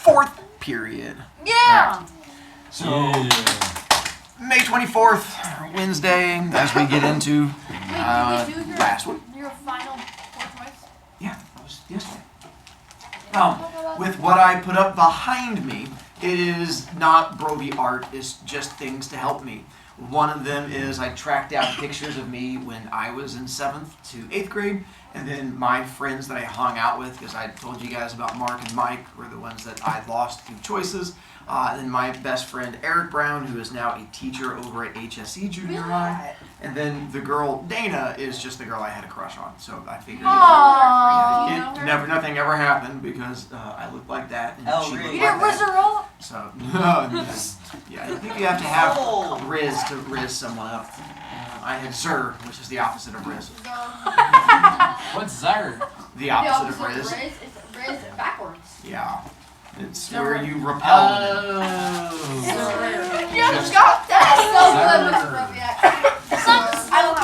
fourth period. Yeah! Right. So, May 24th, Wednesday, as we get into last one. Your final four choice? Yeah, that was yesterday. With what I put up behind me, it is not Brovi art, it's just things to help me. One of them is I tracked down pictures of me when I was in 7th to 8th grade, and then my friends that I hung out with, because I told you guys about Mark and Mike, were the ones that I lost through choices. Then my best friend Eric Brown, who is now a teacher over at HSE Junior High. And then the girl Dana is just the girl I had a crush on. So I figured nothing ever happened because I looked like that. And she You looked didn't like riz that. her up? So yeah, I think you have to have Riz to Riz someone up. I had Zer, which is the opposite of Riz. What's Zer? The opposite of Riz. It's Riz backwards. Yeah. It's where you repel. You just got that! So good, Mr. Brovicast. I don't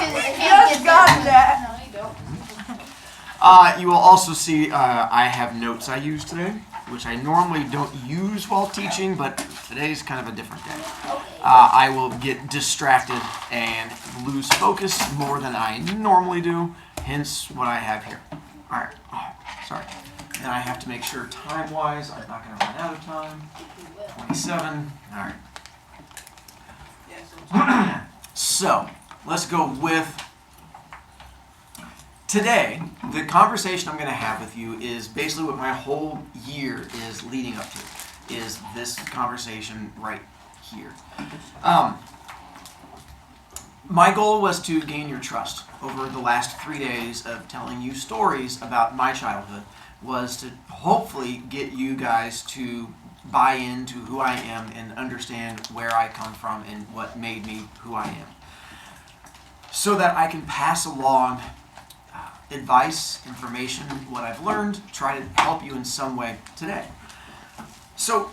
Just got that. No, you don't. You will also see I have notes I use today, which I normally don't use while teaching, but today's kind of a different day. I will get distracted and lose focus more than I normally do, hence what I have here. Alright, sorry. And I have to make sure time-wise, I'm not going to run out of time. 27, alright. So, let's go with today. The conversation I'm going to have with you is basically what my whole year is leading up to, is this conversation right here. My goal was to gain your trust over the last 3 days of telling you stories about my childhood, was to hopefully get you guys to buy into who I am and understand where I come from and what made me who I am, so that I can pass along advice, information, what I've learned, try to help you in some way today. So,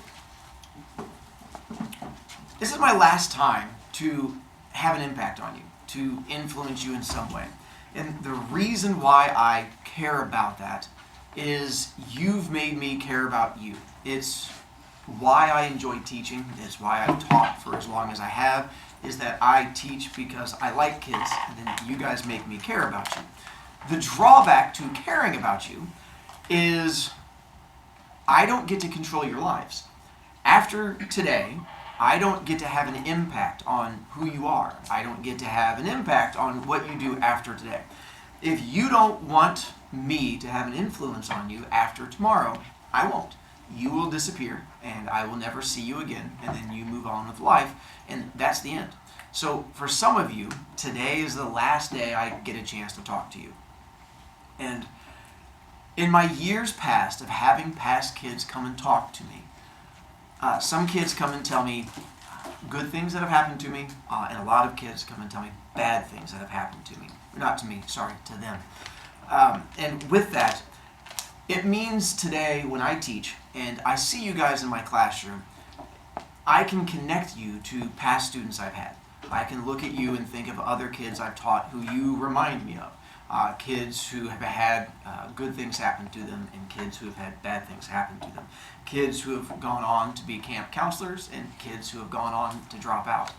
this is my last time to have an impact on you, to influence you in some way. And the reason why I care about that is you've made me care about you. It's why I enjoy teaching. It's why I've taught for as long as I have, is that I teach because I like kids, and then you guys make me care about you. The drawback to caring about you is I don't get to control your lives. After today, I don't get to have an impact on who you are. I don't get to have an impact on what you do after today. If you don't want me to have an influence on you after tomorrow, I won't. You will disappear, and I will never see you again, and then you move on with life, and that's the end. So for some of you, today is the last day I get a chance to talk to you. And in my years past of having past kids come and talk to me, some kids come and tell me good things that have happened to me, and a lot of kids come and tell me bad things that have happened to me. Not to me, sorry, to them. And with that, it means today when I teach, and I see you guys in my classroom, I can connect you to past students I've had. I can look at you and think of other kids I've taught who you remind me of. Kids who have had good things happen to them, and kids who have had bad things happen to them. Kids who have gone on to be camp counselors, and kids who have gone on to drop out.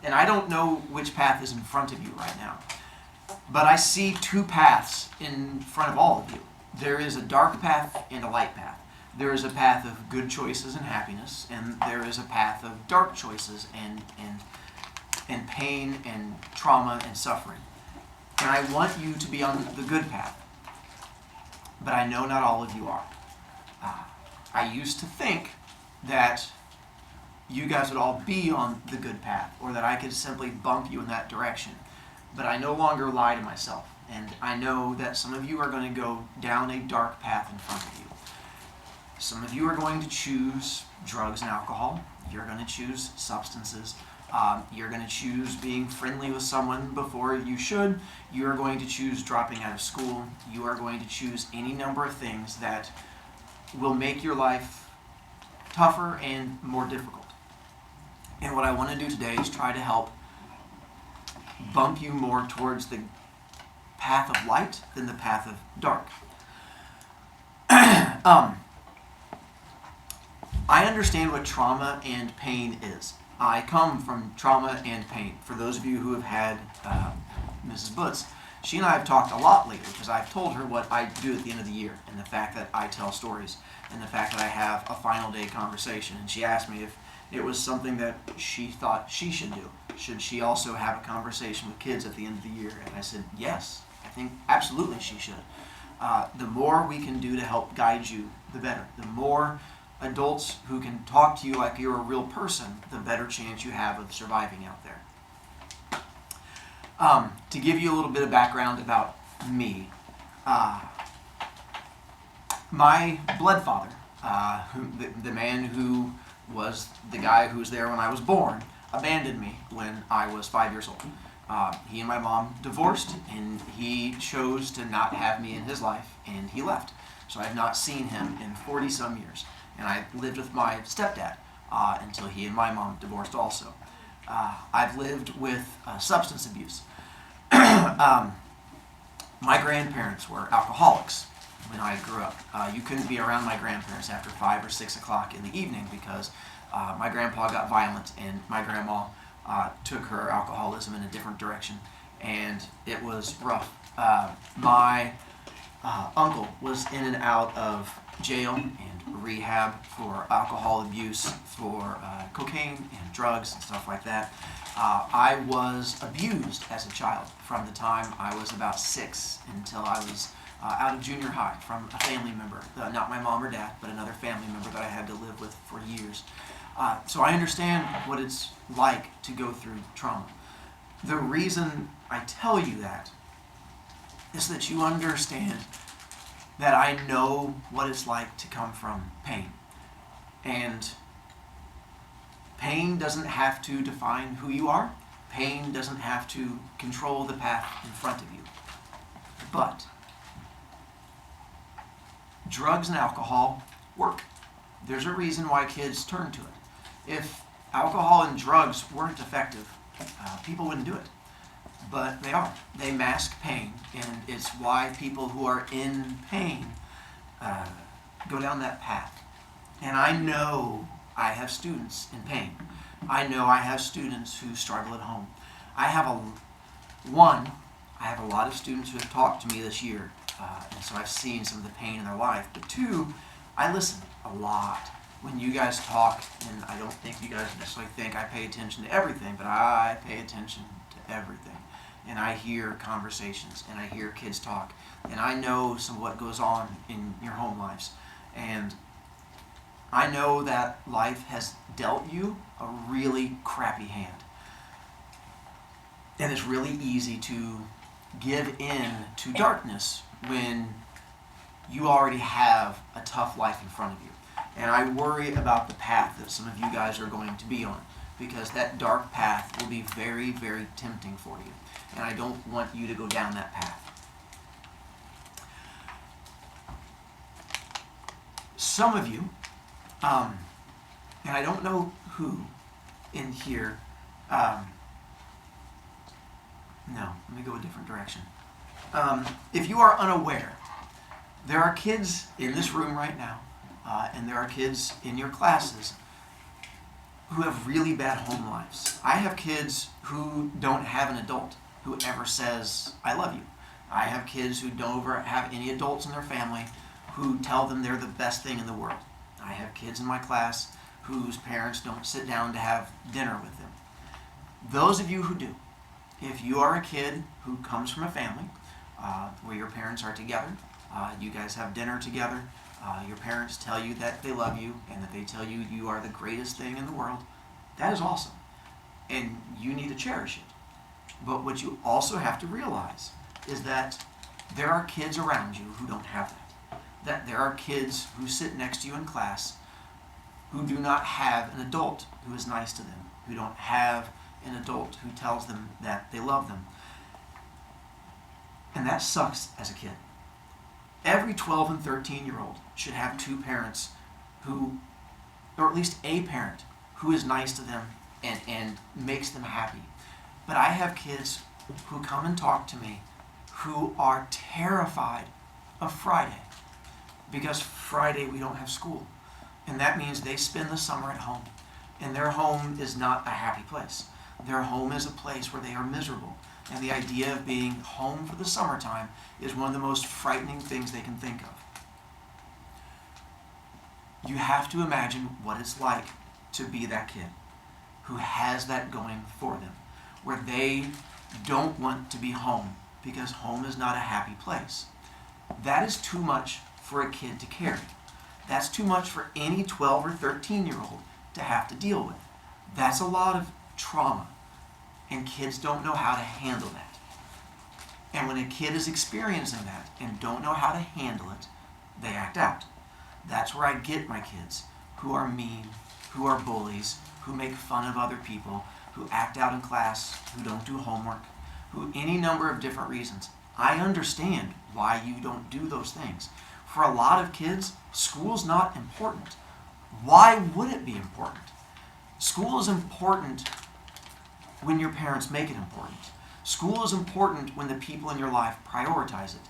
And I don't know which path is in front of you right now, but I see two paths in front of all of you. There is a dark path and a light path. There is a path of good choices and happiness, and there is a path of dark choices and pain and trauma and suffering. And I want you to be on the good path. But I know not all of you are. I used to think that you guys would all be on the good path, or that I could simply bump you in that direction. But I no longer lie to myself. And I know that some of you are going to go down a dark path in front of you. Some of you are going to choose drugs and alcohol. You're going to choose substances. You're going to choose being friendly with someone before you should. You're going to choose dropping out of school. You are going to choose any number of things that will make your life tougher and more difficult. And what I want to do today is try to help bump you more towards the path of light than the path of dark. I understand what trauma and pain is. I come from trauma and pain. For those of you who have had Mrs. Butts, she and I have talked a lot lately because I've told her what I do at the end of the year and the fact that I tell stories and the fact that I have a final day conversation. And she asked me if it was something that she thought she should do. Should she also have a conversation with kids at the end of the year? And I said, yes, I think absolutely she should. The more we can do to help guide you, the better. The more adults who can talk to you like you're a real person, the better chance you have of surviving out there. To give you a little bit of background about me, my blood father, the man who was the guy who was there when I was born, abandoned me when I was 5 years old. He and my mom divorced, and he chose to not have me in his life, and he left. So I have not seen him in 40-some years. And I lived with my stepdad until he and my mom divorced also. I've lived with substance abuse. My grandparents were alcoholics when I grew up. You couldn't be around my grandparents after 5 or 6 o'clock in the evening because my grandpa got violent and my grandma took her alcoholism in a different direction, and it was rough. My uncle was in and out of jail and rehab for alcohol abuse, for cocaine and drugs and stuff like that. I was abused as a child from the time I was about 6 until I was out of junior high from a family member, not my mom or dad, but another family member that I had to live with for years. So I understand what it's like to go through trauma. The reason I tell you that is that you understand that I know what it's like to come from pain. And pain doesn't have to define who you are. Pain doesn't have to control the path in front of you. But drugs and alcohol work. There's a reason why kids turn to it. If alcohol and drugs weren't effective, people wouldn't do it. But they are. They mask pain, and it's why people who are in pain go down that path. And I know I have students in pain. I know I have students who struggle at home. I have a lot of students who have talked to me this year, and so I've seen some of the pain in their life. But 2, I listen a lot. When you guys talk, and I don't think you guys necessarily think I pay attention to everything, but I pay attention to everything. And I hear conversations, and I hear kids talk, and I know some of what goes on in your home lives. And I know that life has dealt you a really crappy hand. And it's really easy to give in to darkness when you already have a tough life in front of you. And I worry about the path that some of you guys are going to be on, because that dark path will be very, very tempting for you. And I don't want you to go down that path. Some of you, and I don't know who in here, no, let me go a different direction. If you are unaware, there are kids in this room right now, and there are kids in your classes who have really bad home lives. I have kids who don't have an adult who ever says, I love you. I have kids who don't ever have any adults in their family who tell them they're the best thing in the world. I have kids in my class whose parents don't sit down to have dinner with them. Those of you who do, if you are a kid who comes from a family where your parents are together, you guys have dinner together, your parents tell you that they love you and that they tell you you are the greatest thing in the world, that is awesome. And you need to cherish it. But what you also have to realize is that there are kids around you who don't have that. That there are kids who sit next to you in class who do not have an adult who is nice to them, who don't have an adult who tells them that they love them. And that sucks as a kid. Every 12 and 13-year-old should have 2 parents who, or at least a parent, who is nice to them and makes them happy. But I have kids who come and talk to me who are terrified of Friday because Friday we don't have school. And that means they spend the summer at home. And their home is not a happy place. Their home is a place where they are miserable. And the idea of being home for the summertime is one of the most frightening things they can think of. You have to imagine what it's like to be that kid who has that going for them, where they don't want to be home because home is not a happy place. That is too much for a kid to carry. That's too much for any 12 or 13-year-old to have to deal with. That's a lot of trauma, and kids don't know how to handle that. And when a kid is experiencing that and don't know how to handle it, they act out. That's where I get my kids who are mean, who are bullies, who make fun of other people, who act out in class, who don't do homework, who any number of different reasons. I understand why you don't do those things. For a lot of kids, school's not important. Why would it be important? School is important when your parents make it important. School is important when the people in your life prioritize it.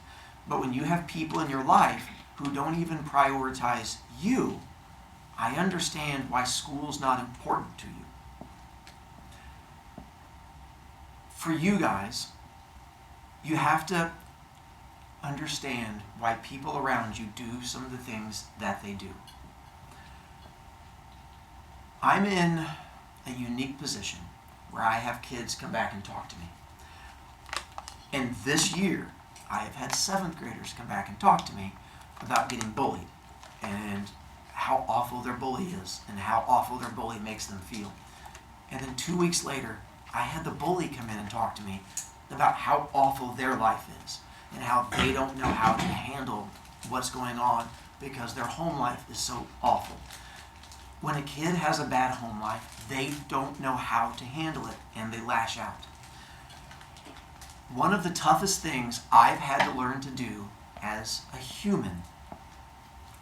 But when you have people in your life who don't even prioritize you, I understand why school's not important to you. For you guys, you have to understand why people around you do some of the things that they do. I'm in a unique position where I have kids come back and talk to me. And this year, I have had 7th graders come back and talk to me about getting bullied and how awful their bully is and how awful their bully makes them feel. And then 2 weeks later, I had the bully come in and talk to me about how awful their life is and how they don't know how to handle what's going on because their home life is so awful. When a kid has a bad home life, they don't know how to handle it and they lash out. One of the toughest things I've had to learn to do as a human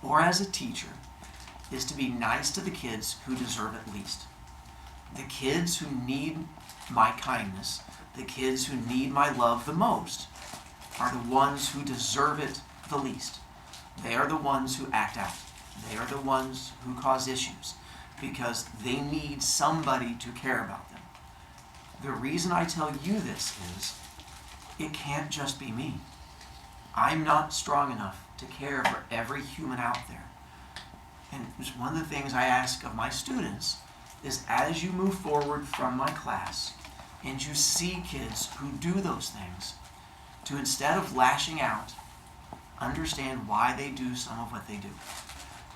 or as a teacher is to be nice to the kids who deserve it least. The kids who need my kindness, the kids who need my love the most, are the ones who deserve it the least. They are the ones who act out. They are the ones who cause issues because they need somebody to care about them. The reason I tell you this is it can't just be me. I'm not strong enough to care for every human out there. And it's one of the things I ask of my students is as you move forward from my class and you see kids who do those things, to instead of lashing out, understand why they do some of what they do.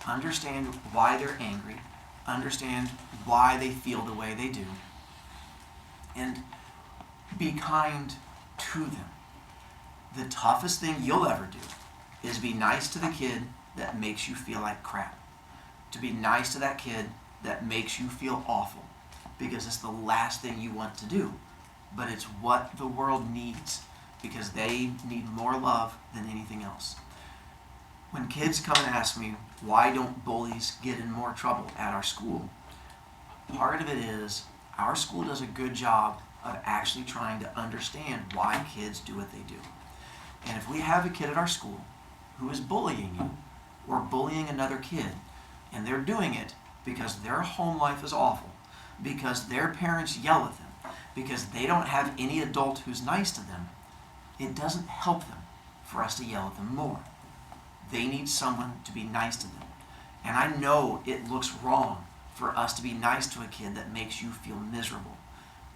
Understand why they're angry. Understand why they feel the way they do. And be kind to them. The toughest thing you'll ever do is be nice to the kid that makes you feel like crap. To be nice to that kid that makes you feel awful. Because it's the last thing you want to do. But it's what the world needs. Because they need more love than anything else. When kids come and ask me, why don't bullies get in more trouble at our school? Part of it is our school does a good job of actually trying to understand why kids do what they do. And if we have a kid at our school who is bullying you or bullying another kid, and they're doing it because their home life is awful, because their parents yell at them, because they don't have any adult who's nice to them, it doesn't help them for us to yell at them more. They need someone to be nice to them. And I know it looks wrong for us to be nice to a kid that makes you feel miserable.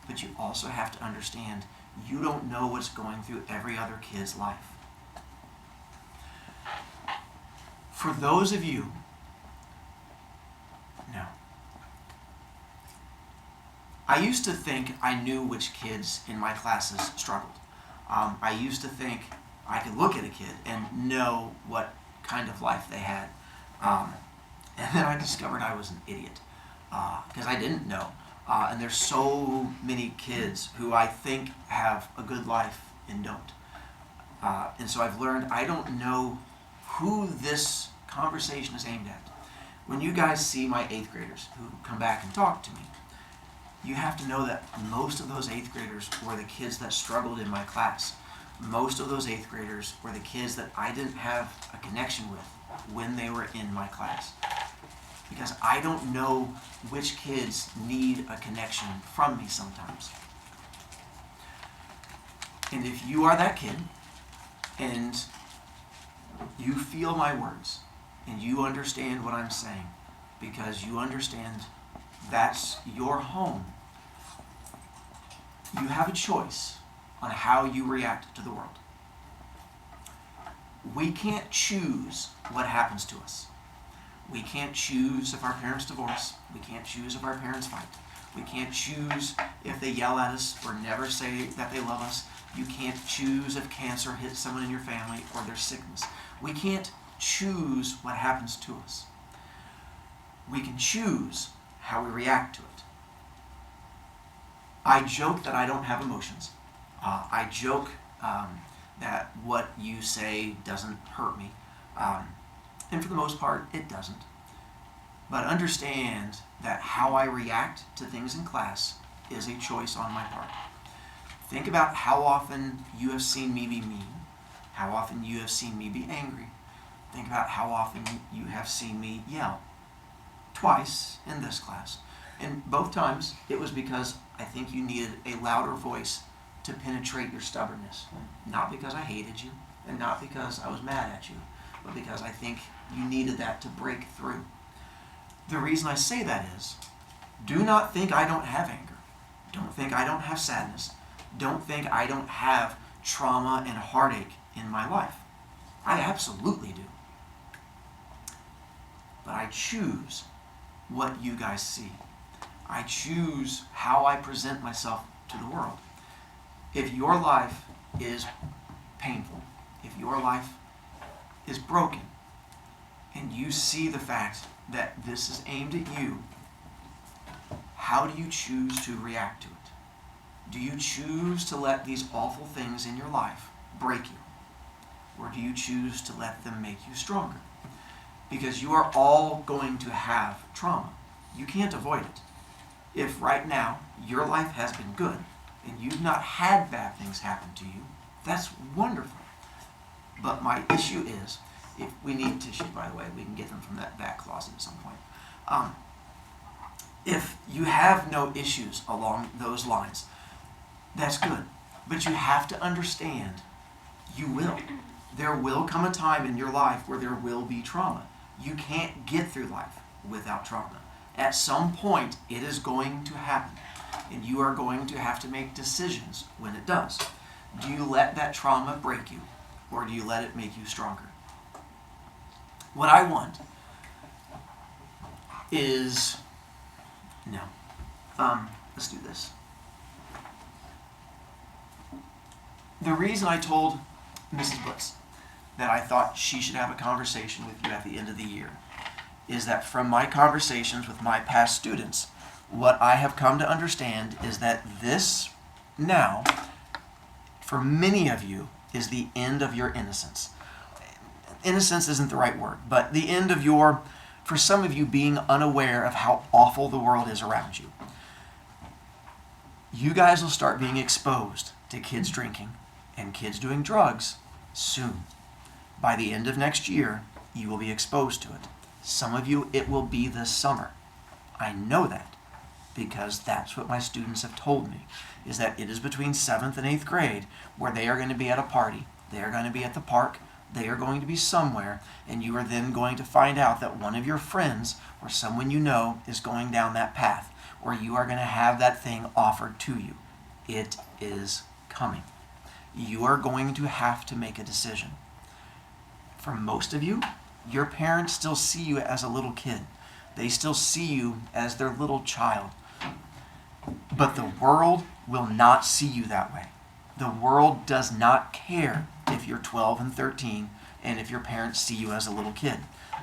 But you also have to understand you don't know what's going through every other kid's life. For those of you, no. I used to think I knew which kids in my classes struggled. I used to think I could look at a kid and know what kind of life they had. And then I discovered I was an idiot because I didn't know. And there's so many kids who I think have a good life and don't. And so I've learned I don't know who this conversation is aimed at. When you guys see my 8th graders who come back and talk to me, you have to know that most of those 8th graders were the kids that struggled in my class. Most of those 8th graders were the kids that I didn't have a connection with when they were in my class. because I don't know which kids need a connection from me sometimes. And if you are that kid and you feel my words and you understand what I'm saying because you understand that's your home, you have a choice on how you react to the world. We can't choose what happens to us. We can't choose if our parents divorce. We can't choose if our parents fight. We can't choose if they yell at us or never say that they love us. You can't choose if cancer hits someone in your family or there's sickness. We can't choose what happens to us. We can choose how we react to it. I joke that I don't have emotions. I joke that what you say doesn't hurt me. And for the most part, it doesn't. But understand that how I react to things in class is a choice on my part. Think about how often you have seen me be mean, how often you have seen me be angry. Think about how often you have seen me yell. Twice in this class. And both times it was because I think you needed a louder voice to penetrate your stubbornness. Not because I hated you and not because I was mad at you, but because I think you needed that to break through. The reason I say that is, do not think I don't have anger. Don't think I don't have sadness. Don't think I don't have trauma and heartache in my life. I absolutely do. But I choose what you guys see. I choose how I present myself to the world. If your life is painful, if your life is broken, and you see the fact that this is aimed at you, how do you choose to react to it? Do you choose to let these awful things in your life break you? Or do you choose to let them make you stronger? Because you are all going to have trauma. You can't avoid it. If right now your life has been good and you've not had bad things happen to you, that's wonderful. But my issue is, if we need tissues, by the way, we can get them from that closet at some point. If you have no issues along those lines, that's good. But you have to understand, you will. There will come a time in your life where there will be trauma. You can't get through life without trauma. At some point, it is going to happen. And you are going to have to make decisions when it does. Do you let that trauma break you? Or do you let it make you stronger? What I want is... No. Let's do this. The reason I told Mrs. Blitz that I thought she should have a conversation with you at the end of the year is that from my conversations with my past students, what I have come to understand is that this now, for many of you, is the end of your innocence. Innocence isn't the right word, but the end of your, for some of you, being unaware of how awful the world is around you. You guys will start being exposed to kids drinking and kids doing drugs soon. By the end of next year, you will be exposed to it. Some of you, it will be this summer. I know that because that's what my students have told me, is that it is between 7th and 8th grade where they are going to be at a party. They are going to be at the park. They are going to be somewhere, and you are then going to find out that one of your friends or someone you know is going down that path, or you are going to have that thing offered to you. It is coming. You are going to have to make a decision. For most of you, your parents still see you as a little kid. They still see you as their little child. But the world will not see you that way. The world does not care if you're 12 and 13 and if your parents see you as a little kid.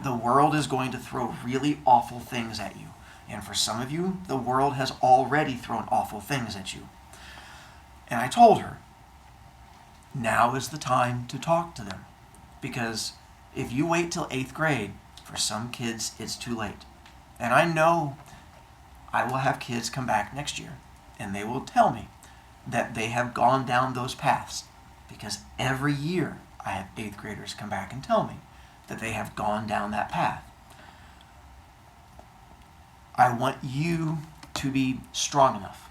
The world is going to throw really awful things at you. And for some of you, the world has already thrown awful things at you. And I told her, now is the time to talk to them. Because if you wait till 8th grade, for some kids, it's too late. And I know I will have kids come back next year, and they will tell me that they have gone down those paths. Because every year I have 8th graders come back and tell me that they have gone down that path. I want you to be strong enough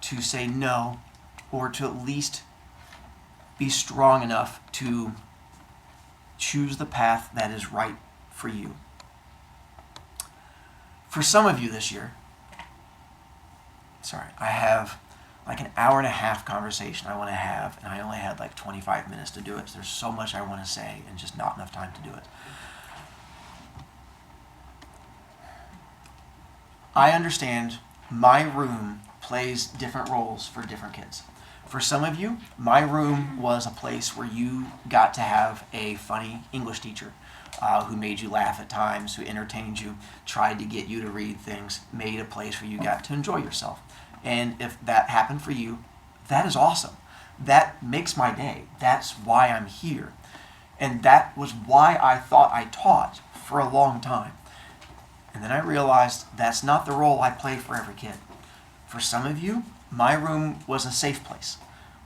to say no, or to at least be strong enough to choose the path that is right for you. For some of you this year, I have like an hour and a half conversation I want to have, and I only had like 25 minutes to do it. So there's so much I want to say and just not enough time to do it. I understand my room plays different roles for different kids. For some of you, my room was a place where you got to have a funny English teacher who made you laugh at times, who entertained you, tried to get you to read things, made a place where you got to enjoy yourself. And if that happened for you, that is awesome. That makes my day. That's why I'm here. And that was why I thought I taught for a long time. And then I realized that's not the role I play for every kid. For some of you, my room was a safe place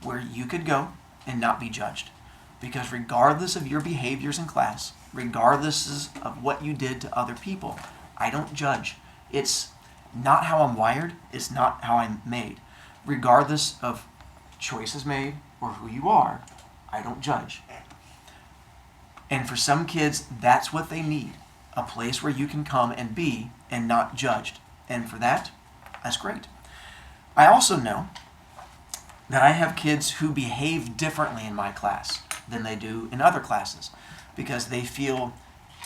where you could go and not be judged. Because regardless of your behaviors in class, regardless of what you did to other people, I don't judge. It's not how I'm wired. It's not how I'm made. Regardless of choices made or who you are, I don't judge. And for some kids, that's what they need. A place where you can come and be and not judged. And for that, that's great. I also know that I have kids who behave differently in my class than they do in other classes because they feel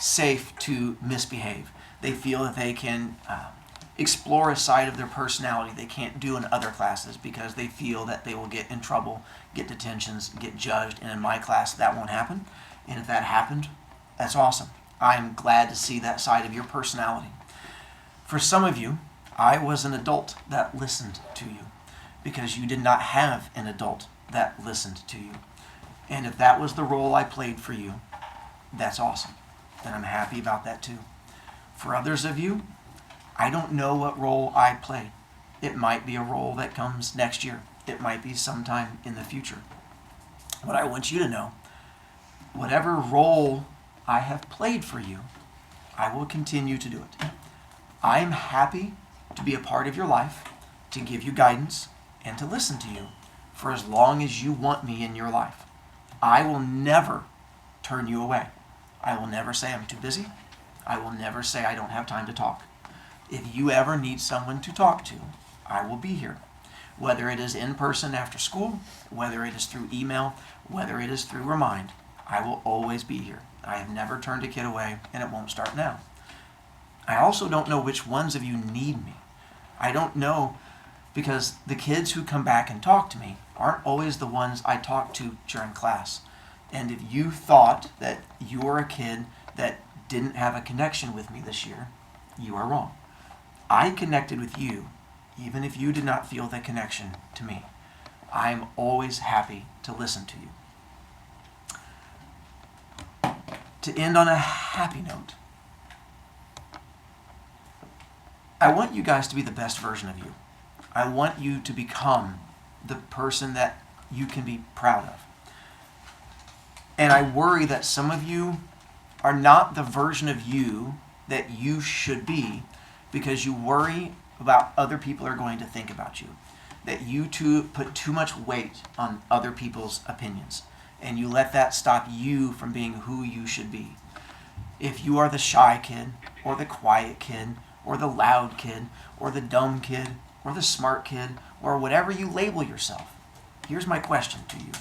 safe to misbehave. They feel that they can explore a side of their personality they can't do in other classes because they feel that they will get in trouble, get detentions, get judged, and in my class that won't happen. And if that happened, that's awesome. I'm glad to see that side of your personality. For some of you, I was an adult that listened to you because you did not have an adult that listened to you. And if that was the role I played for you, that's awesome. And I'm happy about that too. For others of you, I don't know what role I played. It might be a role that comes next year. It might be sometime in the future. But I want you to know, whatever role I have played for you, I will continue to do it. I am happy to be a part of your life, to give you guidance, and to listen to you for as long as you want me in your life. I will never turn you away. I will never say I'm too busy. I will never say I don't have time to talk. If you ever need someone to talk to, I will be here. Whether it is in person after school, whether it is through email, whether it is through Remind, I will always be here. I have never turned a kid away, and it won't start now. I also don't know which ones of you need me. I don't know because the kids who come back and talk to me aren't always the ones I talk to during class. And if you thought that you were a kid that didn't have a connection with me this year, you are wrong. I connected with you even if you did not feel that connection to me. I am always happy to listen to you. To end on a happy note, I want you guys to be the best version of you. I want you to become the person that you can be proud of. And I worry that some of you are not the version of you that you should be because you worry about other people are going to think about you. That you put too much weight on other people's opinions. And you let that stop you from being who you should be. If you are the shy kid, or the quiet kid, or the loud kid, or the dumb kid, or the smart kid, or whatever you label yourself, here's my question to you.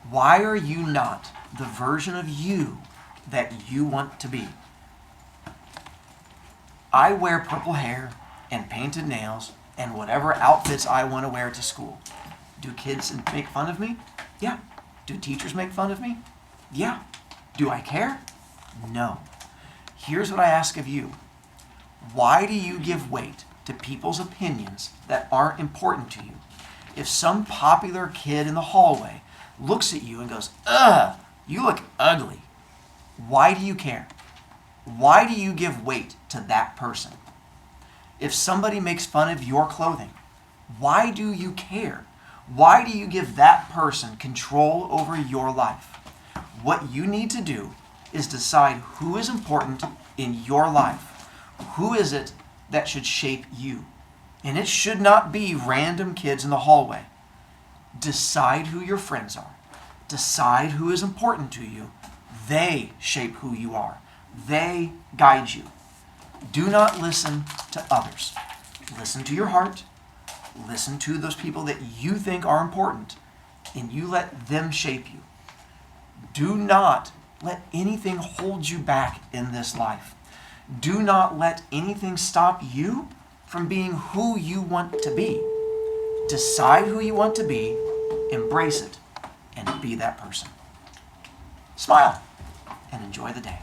Why are you not the version of you that you want to be? I wear purple hair and painted nails and whatever outfits I want to wear to school. Do kids make fun of me? Yeah. Do teachers make fun of me? Yeah. Do I care? No. Here's what I ask of you. Why do you give weight to people's opinions that aren't important to you? If some popular kid in the hallway looks at you and goes, "Ugh, you look ugly," why do you care? Why do you give weight to that person? If somebody makes fun of your clothing, why do you care? Why do you give that person control over your life? What you need to do is decide who is important in your life, Who is it that should shape you? And it should not be random kids in the hallway. Decide who your friends are. Decide who is important to you. They shape who you are. They guide you. Do not listen to others. Listen to your heart. Listen to those people that you think are important, and you let them shape you. Do not let anything hold you back in this life. Do not let anything stop you from being who you want to be. Decide who you want to be, embrace it, and be that person. Smile and enjoy the day.